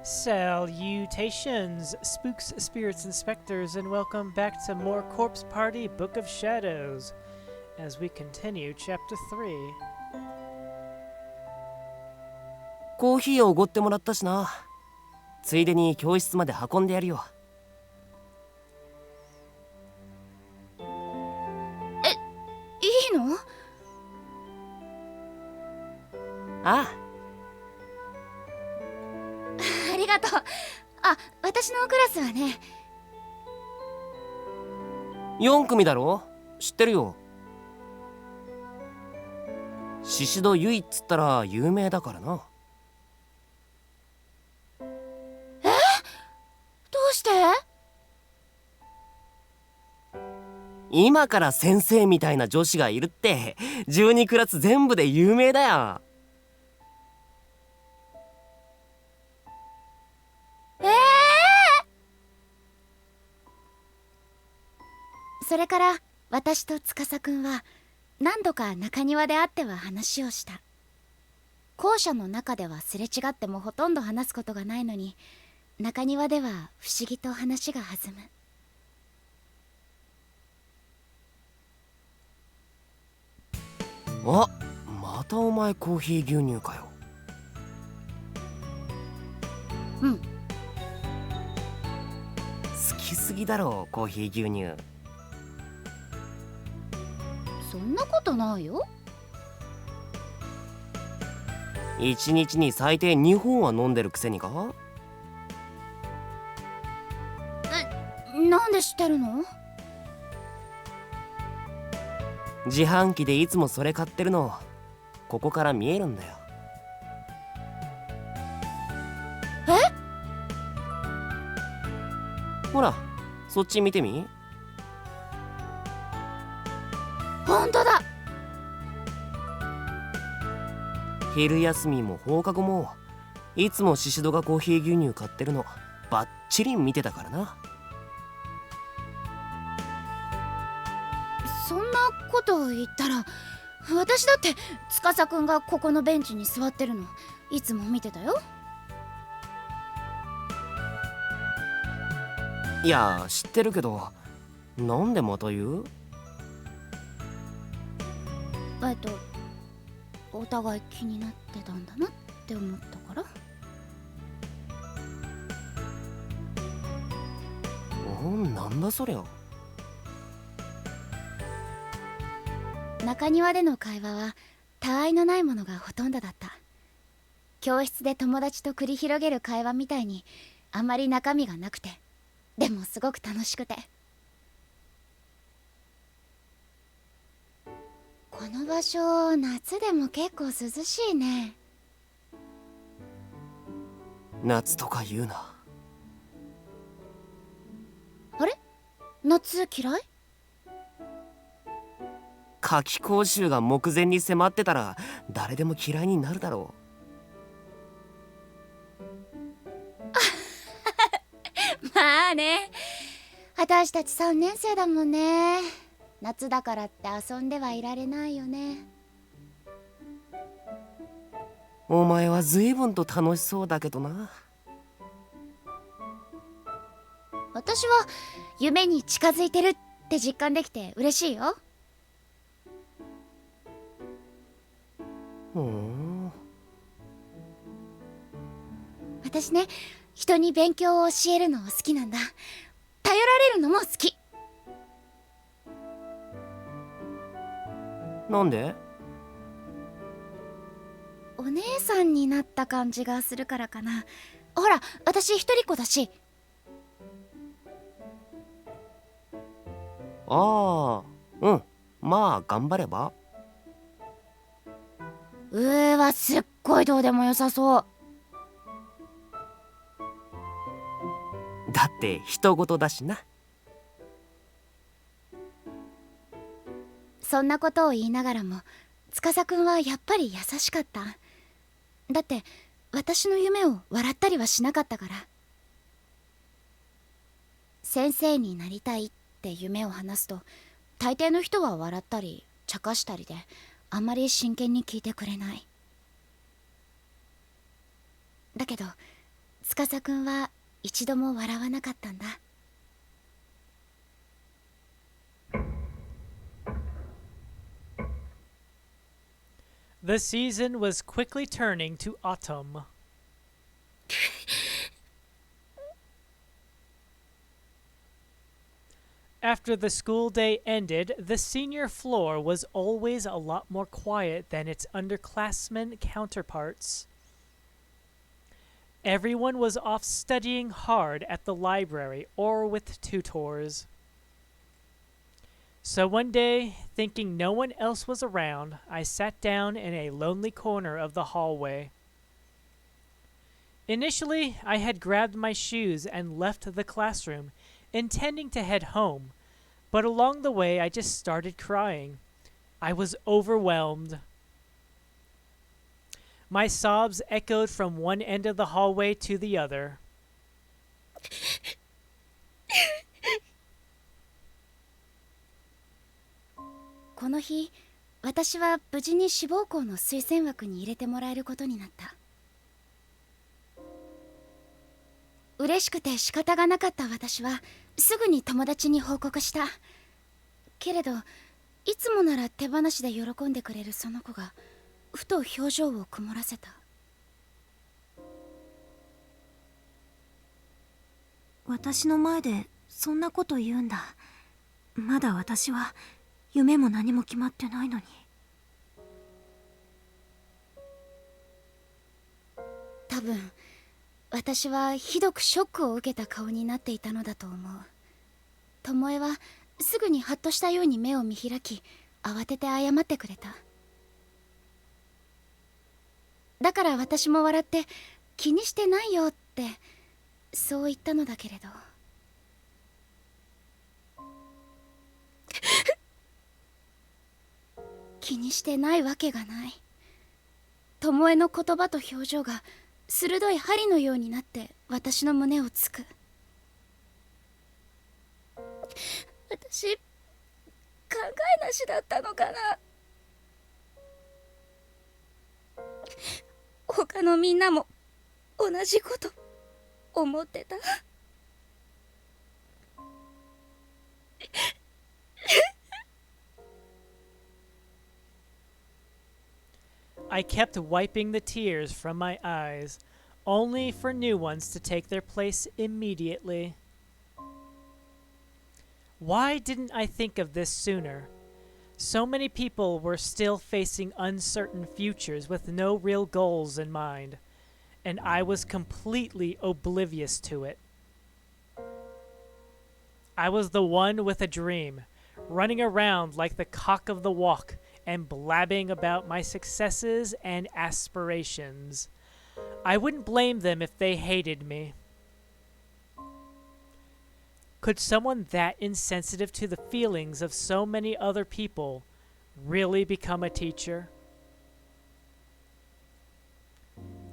Salutations, spooks, spirits, and specters, and welcome back to more Corpse Party Book of Shadows as we continue Chapter 3. コーヒーをおごってもらったしな。ついでに教室まで運んでやるよ。いいの？ああ。ありがとう。あ、私のクラスはね。4組だろ？知ってるよ。宍戸唯っつったら有名だからな。どうして？今から先生みたいな女子がいるって12クラス全部で有名だよ。それから私と司くんは何度か中庭で会っては話をした。校舎の中ではすれ違ってもほとんど話すことがないのに、中庭では不思議と話が弾む。あ、またお前コーヒー牛乳かよ。うん。好きすぎだろコーヒー牛乳。そんなことないよ。1日に最低2本は飲んでるくせにか？なんで知ってるの？自販機でいつもそれ買ってるのここから見えるんだよ。ほらそっち見てみ。本当だ。昼休みも放課後もいつも宍戸がコーヒー牛乳買ってるのバッチリ見てたからな。そんなことを言ったら私だって司くんがここのベンチに座ってるのいつも見てたよ。いや知ってるけどなんでまた言う？お互い気になってたんだなって思ったから。なんだそりゃ。中庭での会話はたわいのないものがほとんどだった。教室で友達と繰り広げる会話みたいにあまり中身がなくて、でもすごく楽しくて。この場所夏でも結構涼しいね。夏とか言うな。あれ？夏嫌い？夏期講習が目前に迫ってたら誰でも嫌いになるだろう。まあね、私たち3年生だもんね。夏だからって遊んではいられないよね。お前は随分と楽しそうだけどな。私は夢に近づいてるって実感できて嬉しいよ。私ね、人に勉強を教えるの好きなんだ。頼られるのも好き。なんで？お姉さんになった感じがするからかな。ほら、私一人っ子だし。ああ、うん、まあ頑張れば。はすっごいどうでもよさそう。だって人事だしな。そんなことを言いながらも司くんはやっぱり優しかった。だって私の夢を笑ったりはしなかったから。先生になりたいって夢を話すと大抵の人は笑ったり茶化したりであんまり真剣に聞いてくれない。だけど司くんは一度も笑わなかったんだ。The season was quickly turning to autumn. After the school day ended, the senior floor was always a lot more quiet than its underclassmen counterparts. Everyone was off studying hard at the library or with tutors. So one day, thinking no one else was around, I sat down in a lonely corner of the hallway. Initially, I had grabbed my shoes and left the classroom, intending to head home, but along the way I just started crying. I was overwhelmed. My sobs echoed from one end of the hallway to the other. この日、私は無事に志望校の推薦枠に入れてもらえることになった。嬉しくて仕方がなかった私はすぐに友達に報告した。けれどいつもなら手放しで喜んでくれるその子がふと表情を曇らせた。私の前でそんなこと言うんだ。まだ私は夢も何も決まってないのに。多分私はひどくショックを受けた顔になっていたのだと思う。巴はすぐにハッとしたように目を見開き、慌てて謝ってくれた。だから私も笑って気にしてないよってそう言ったのだけれど気にしてないわけがない。巴の言葉と表情が鋭い針のようになって私の胸を突く。私考えなしだったのかな。他のみんなも同じこと思ってた。I kept wiping the tears from my eyes, only for new ones to take their place immediately. Why didn't I think of this sooner? So many people were still facing uncertain futures with no real goals in mind, and I was completely oblivious to it. I was the one with a dream, running around like the cock of the walk and blabbing about my successes and aspirations. I wouldn't blame them if they hated me. Could someone that insensitive to the feelings of so many other people really become a teacher?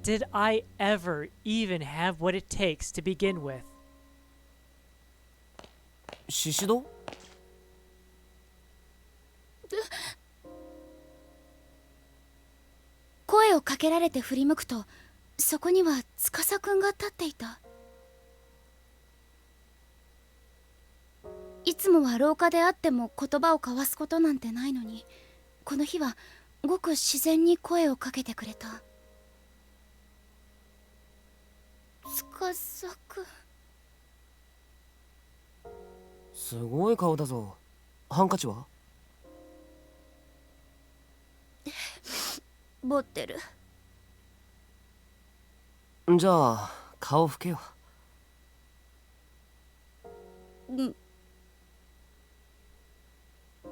Did I ever even have what it takes to begin with? シシド？声をかけられて振り向くと、そこには司くんが立っていた。いつもは廊下であっても言葉を交わすことなんてないのに、この日はごく自然に声をかけてくれた。司くん。すごい顔だぞ。ハンカチは？持ってる。じゃあ顔拭けよ。うん。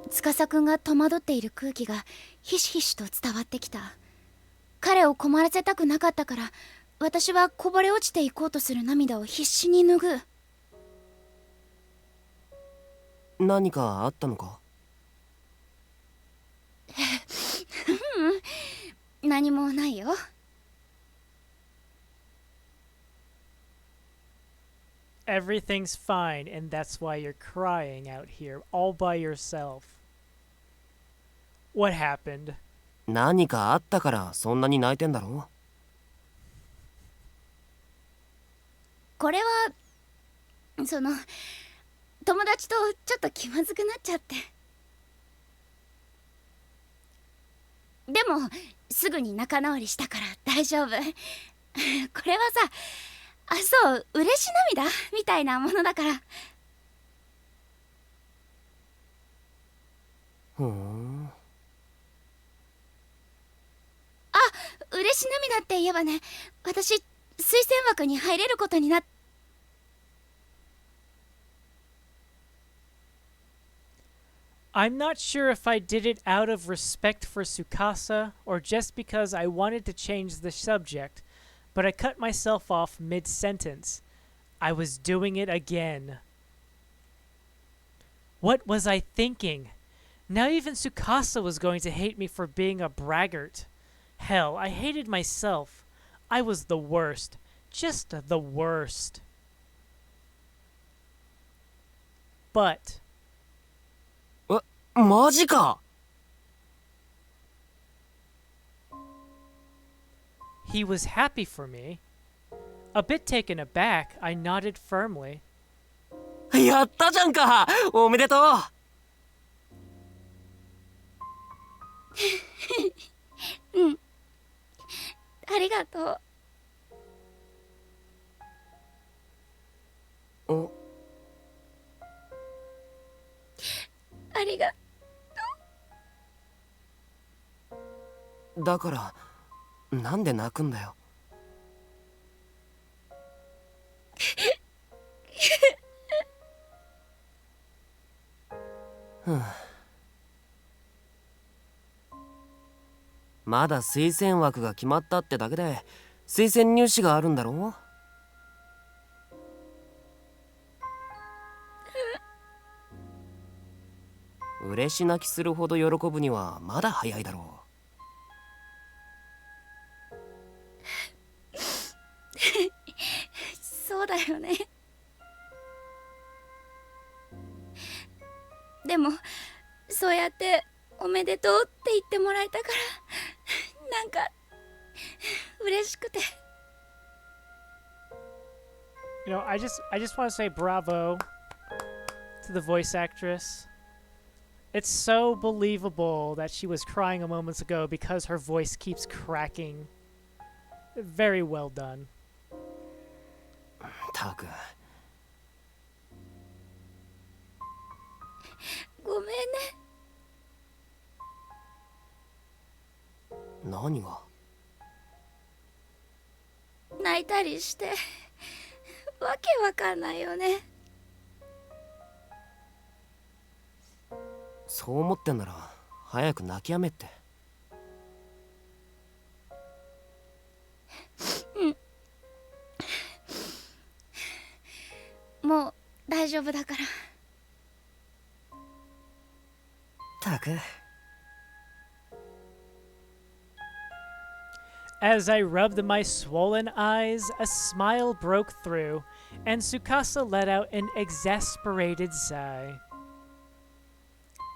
司くんが戸惑っている空気がひしひしと伝わってきた。彼を困らせたくなかったから、私はこぼれ落ちていこうとする涙を必死に拭う。何かあったのか？何もないよ。Everything's fine, and that's why you're crying out here all by yourself. What happened? 何かあったからそんなに泣いてんだろ？これは友達とちょっと気まずくなっちゃって。でもすぐに仲直りしたから大丈夫。これはさ、そう嬉し涙みたいなものだから。ふん。嬉し涙って言えばね、私推薦枠に入れることになっ。I'm not sure if I did it out of respect for Tsukasa or just because I wanted to change the subject, but I cut myself off mid-sentence. I was doing it again. What was I thinking? Now even Tsukasa was going to hate me for being a braggart. Hell, I hated myself. I was the worst. Just the worst. But... マジか。 He was happy for me. A bit taken aback, I nodded firmly. やったじゃんか。おめでとう。うん、ありがとう。お、ありがだからなんで泣くんだよ。まだ推薦枠が決まったってだけで推薦入試があるんだろう。嬉し泣きするほど喜ぶにはまだ早いだろう。そうだよね。でもそうやっておめでとうって言ってもらえたからなんか嬉しくて。You know, I just want to say bravo to the voice actress. It's so believable that she was crying a moment ago because her voice keeps cracking. Very well done. たく。ごめんね。何が？泣いたりしてわけわかんないよね。そう思ってんなら早く泣きやめって。もう大丈夫だから。たく。As I rubbed my swollen eyes, a smile broke through, and Tsukasa let out an exasperated sigh.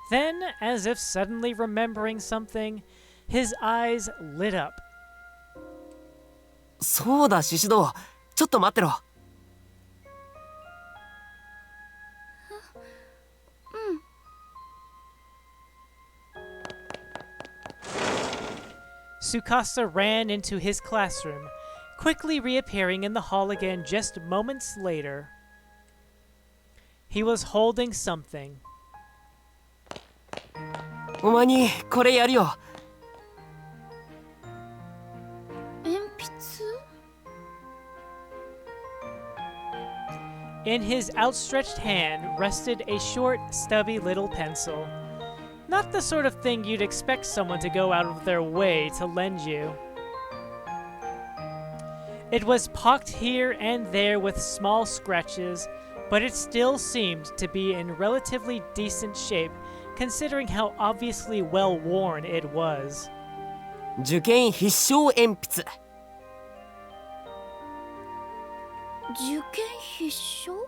Then, as if suddenly remembering something, his eyes lit up. そうだシシド、ちょっと待ってろ。Tsukasa ran into his classroom, quickly reappearing in the hall again just moments later. He was holding something. お前にこれやるよ。鉛筆？ In his outstretched hand rested a short, stubby little pencil. Not the sort of thing you'd expect someone to go out of their way to lend you. It was pocked here and there with small scratches, but it still seemed to be in relatively decent shape considering how obviously well worn it was. 受験必勝鉛筆。受験必勝？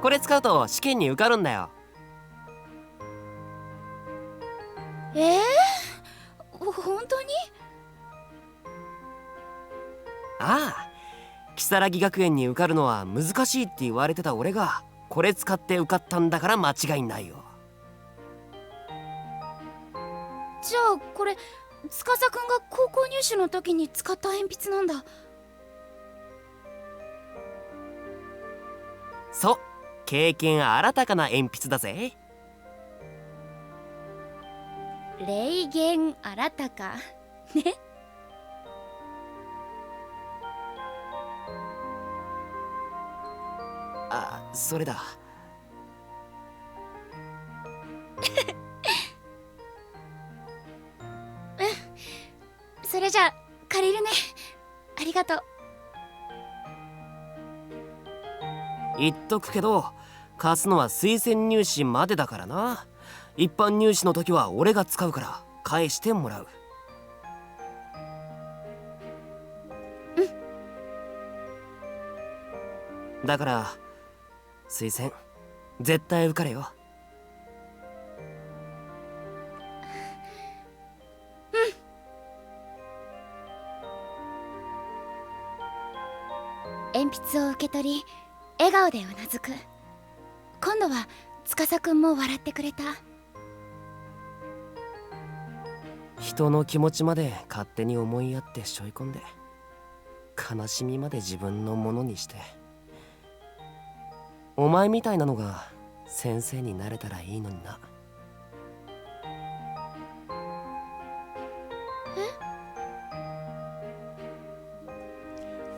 これ使うと試験に受かるんだよ。本当に？ああ、如月学園に受かるのは難しいって言われてた俺がこれ使って受かったんだから間違いないよ。じゃあこれ司くんが高校入試の時に使った鉛筆なんだ。そう、経験新たかな鉛筆だぜ。霊言新たかね。あ、それだ。それじゃあ借りるね。ありがとう。言っとくけど、貸すのは推薦入試までだからな。一般入試の時は俺が使うから返してもらう。だから推薦絶対受かれよ。鉛筆を受け取り笑顔でうなずく。今度は司くんも笑ってくれた。人の気持ちまで勝手に思いやって背負い込んで、悲しみまで自分のものにして。お前みたいなのが先生になれたらいいのにな。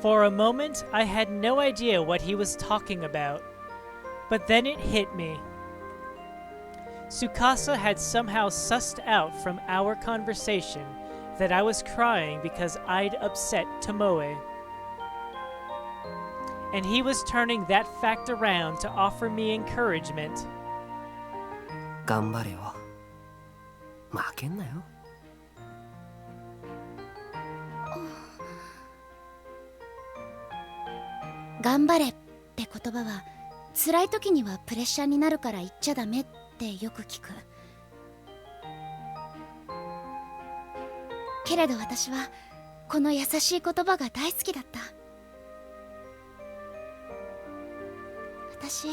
For a moment, I had no idea what he was talking about. But then it hit me. Tsukasa had somehow sussed out from our conversation that I was crying because I'd upset Tomoe. And he was turning that fact around to offer me encouragement. 頑張れよ。負けんなよ。頑張れって言葉は辛い時にはプレッシャーになるから言っちゃダメってよく聞く。けれど私はこの優しい言葉が大好きだった。私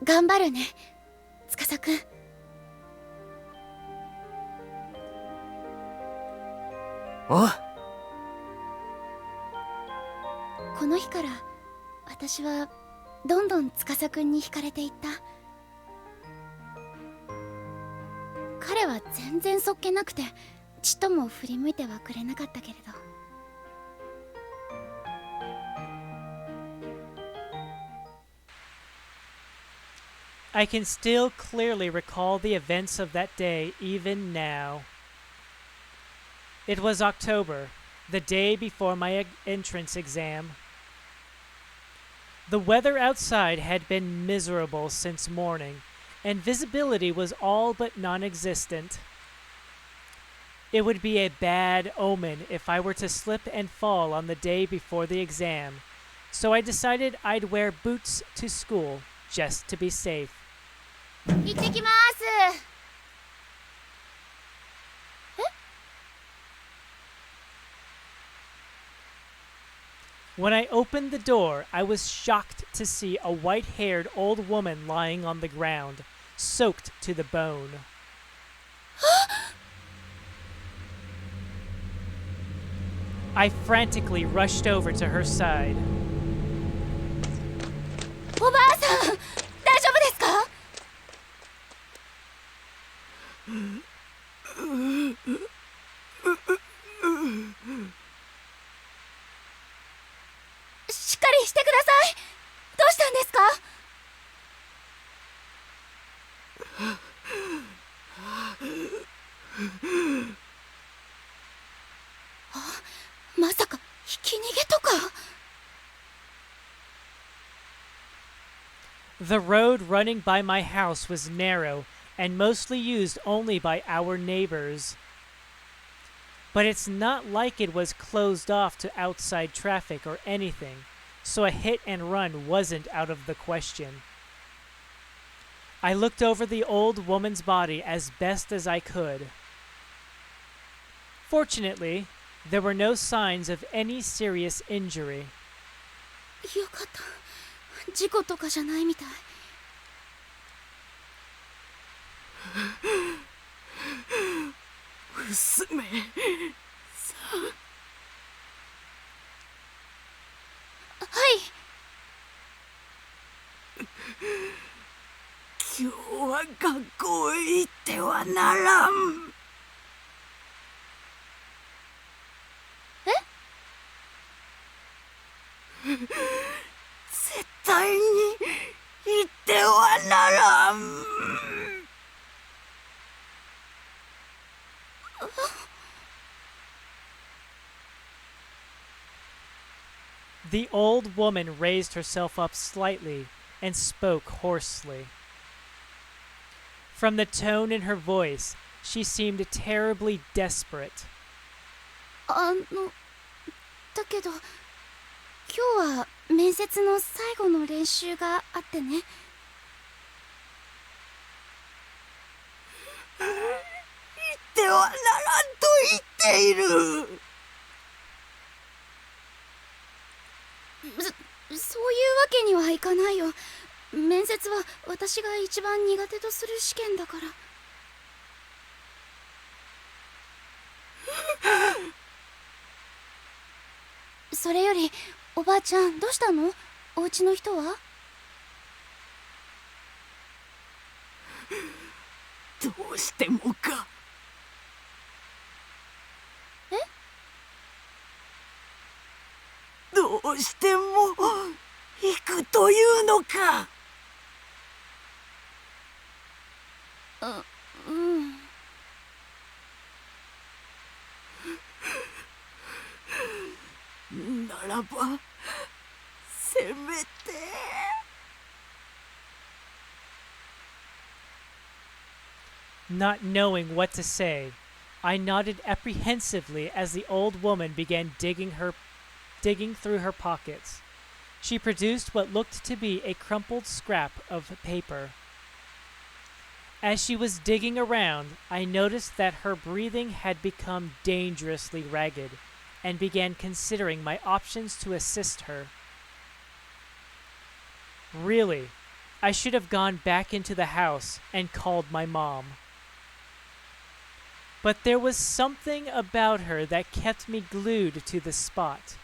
頑張るね、司くん。おう。この日から私はどんどん司くんに惹かれていった。彼は全然そっけなくてちっとも振り向いてはくれなかったけれど、I can still clearly recall the events of that day even now. It was October, the day before my entrance exam. The weather outside had been miserable since morning, and visibility was all but non-existent. It would be a bad omen if I were to slip and fall on the day before the exam, so I decided I'd wear boots to school just to be safe. 行ってきます。When I opened the door, I was shocked to see a white-haired old woman lying on the ground, soaked to the bone. I frantically rushed over to her side. おばあさん、大丈夫ですか？しっかりしてください。どうしたんですか？まさかひき逃げとか？ The road running by my house was narrow and mostly used only by our neighbors. But it's not like it was closed off to outside traffic or anything, so a hit and run wasn't out of the question. I looked over the old woman's body as best as I could. Fortunately, There were no signs of any serious injury. よかった。事故とかじゃないみたい。娘さん。はい。今日は学校へ行ってはならん。え？絶対に行ってはならん。The old woman raised herself up slightly and spoke hoarsely. From the tone in her voice, she seemed terribly desperate. だけど、今日は面接の最後の練習があってね。行ってはならんと言っている。そういうわけにはいかないよ。面接は私が一番苦手とする試験だから。それよりおばあちゃんどうしたの？お家の人は？どうしてもか。え？どうしても行くというのか。うん。ならばせめて。Not knowing what to say, I nodded apprehensively as the old woman began digging through her pockets. She produced what looked to be a crumpled scrap of paper. As she was digging around, I noticed that her breathing had become dangerously ragged, and began considering my options to assist her. Really, I should have gone back into the house and called my mom. But there was something about her that kept me glued to the spot.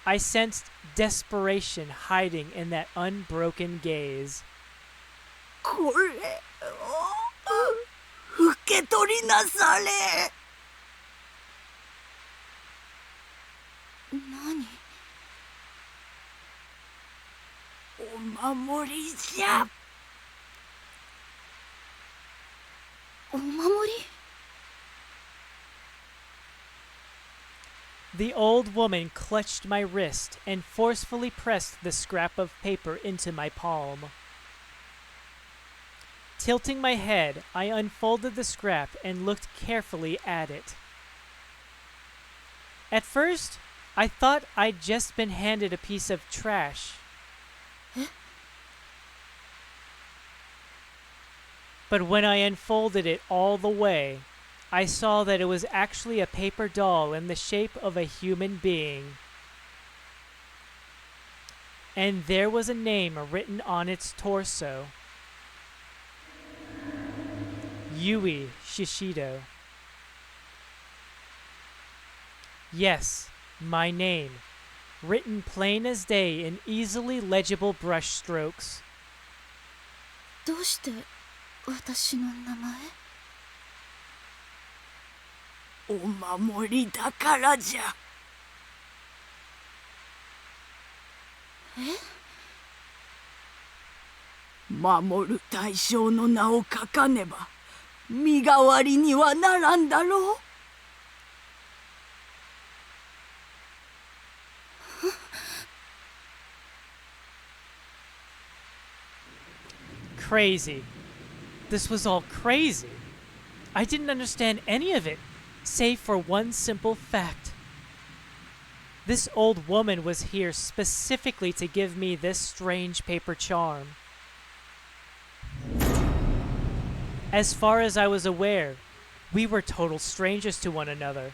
I sensed desperation hiding in that unbroken gaze. これを受け取りなされ。何？お守りじゃ。お守り？ The old woman clutched my wrist and forcefully pressed the scrap of paper into my palm. Tilting my head, I unfolded the scrap and looked carefully at it. At first, I thought I'd just been handed a piece of trash. But when I unfolded it all the way, I saw that it was actually a paper doll in the shape of a human being. And there was a name written on its torso. Yui Shishido. Yes, my name, written plain as day in easily legible brush strokes. どうして私の名前？お守りだからじゃ。守る対象の名を書かねば身代わりにはならんだろう。Crazy. This was all crazy. I didn't understand any of it, save for one simple fact. This old woman was here specifically to give me this strange paper charm. As far as I was aware, we were total strangers to one another,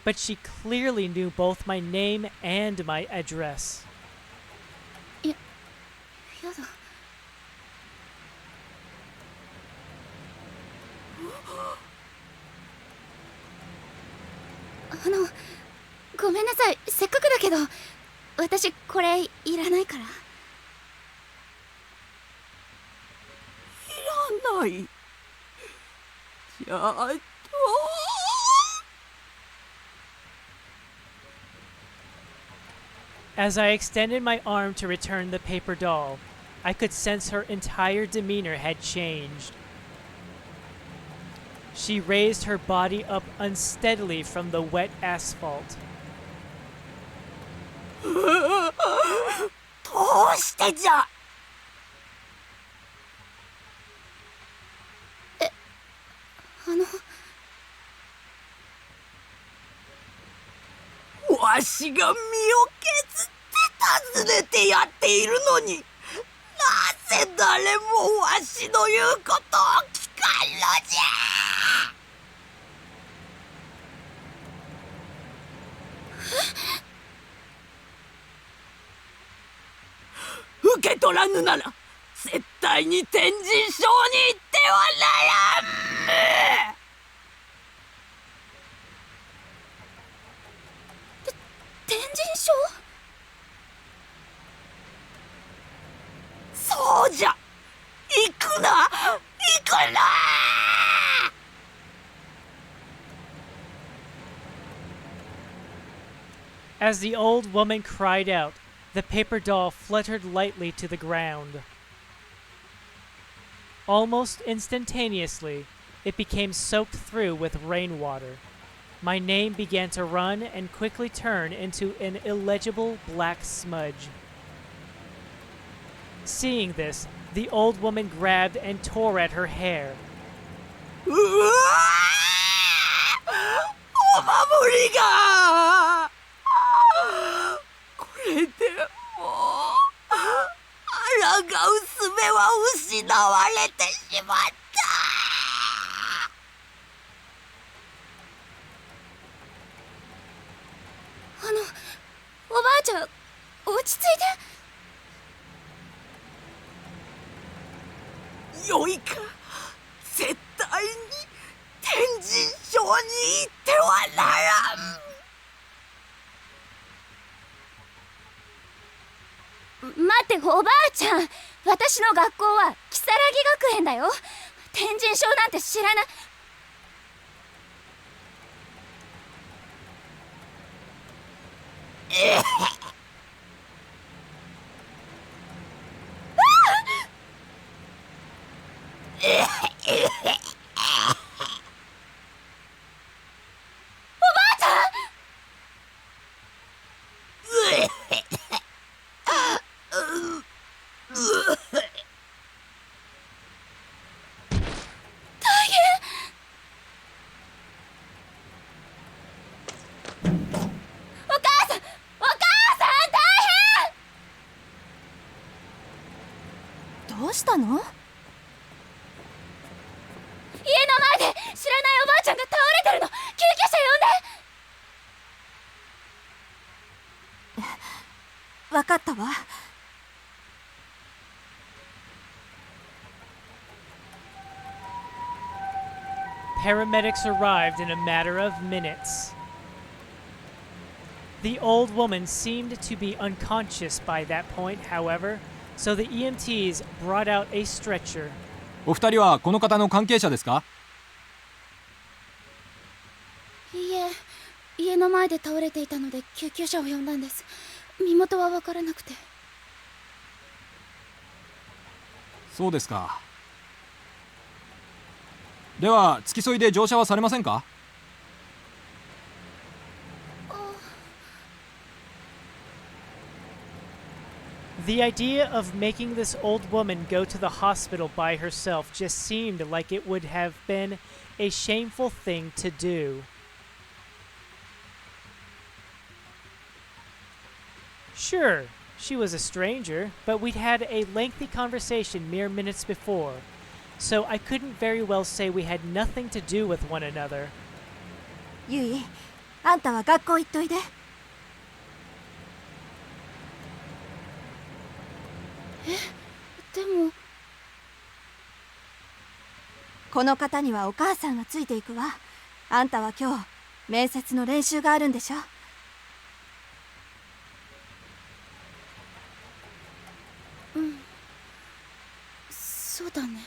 but she clearly knew both my name and my address. やだ。ごめんなさい。せっかくだけど私これいらないから。いらない。やっと。As I extended my arm to return the paper doll, I could sense her entire demeanor had changed. She raised her body up unsteadily from the wet asphalt. どうしてじゃ。わしが身を削って訪ねてやっているのに、なぜ誰もわしの言うことを聞かんのじゃ。受け取らぬなら絶対に天神賞に行ってはならん。天神賞？そうじゃ、行くな行くな。As the old woman cried out, the paper doll fluttered lightly to the ground. Almost instantaneously, it became soaked through with rainwater. My name began to run and quickly turn into an illegible black smudge. Seeing this, the old woman grabbed and tore at her hair. うわあ、お守りが。これでもう抗う術は失われてしまった。おばあちゃん、落ち着いて。よいか、絶対に天神賞に行ってはならん。待って、おばあちゃん。私の学校は如月学園だよ。天神賞なんて知らない。どうしたの？家の前で知らないおばあちゃんが倒れてるの。救急車呼んで。わかったわ。Paramedics arrived in a matter of minutes. The old woman seemed to be unconscious by that point, however, so the EMTs brought out a stretcher. お二人はこの方の関係者ですか？いいえ、家の前で倒れていたので救急車を呼んだんです。身元は分からなくて。そうですか。では付き添いで乗車はされませんか？The idea of making this old woman go to the hospital by herself just seemed like it would have been a shameful thing to do. Sure, she was a stranger, but we'd had a lengthy conversation mere minutes before, so I couldn't very well say we had nothing to do with one another. ゆい、あんたは学校行っといで。でもこの方にはお母さんがついていくわ。あんたは今日面接の練習があるんでしょ。そうだね。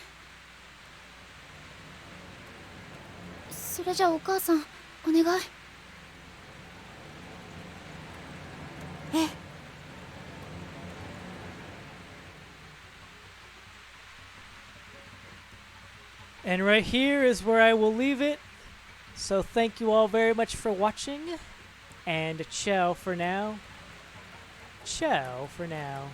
それじゃあお母さんお願い。ええ。And right here is where I will leave it. So thank you all very much for watching. And ciao for now. Ciao for now.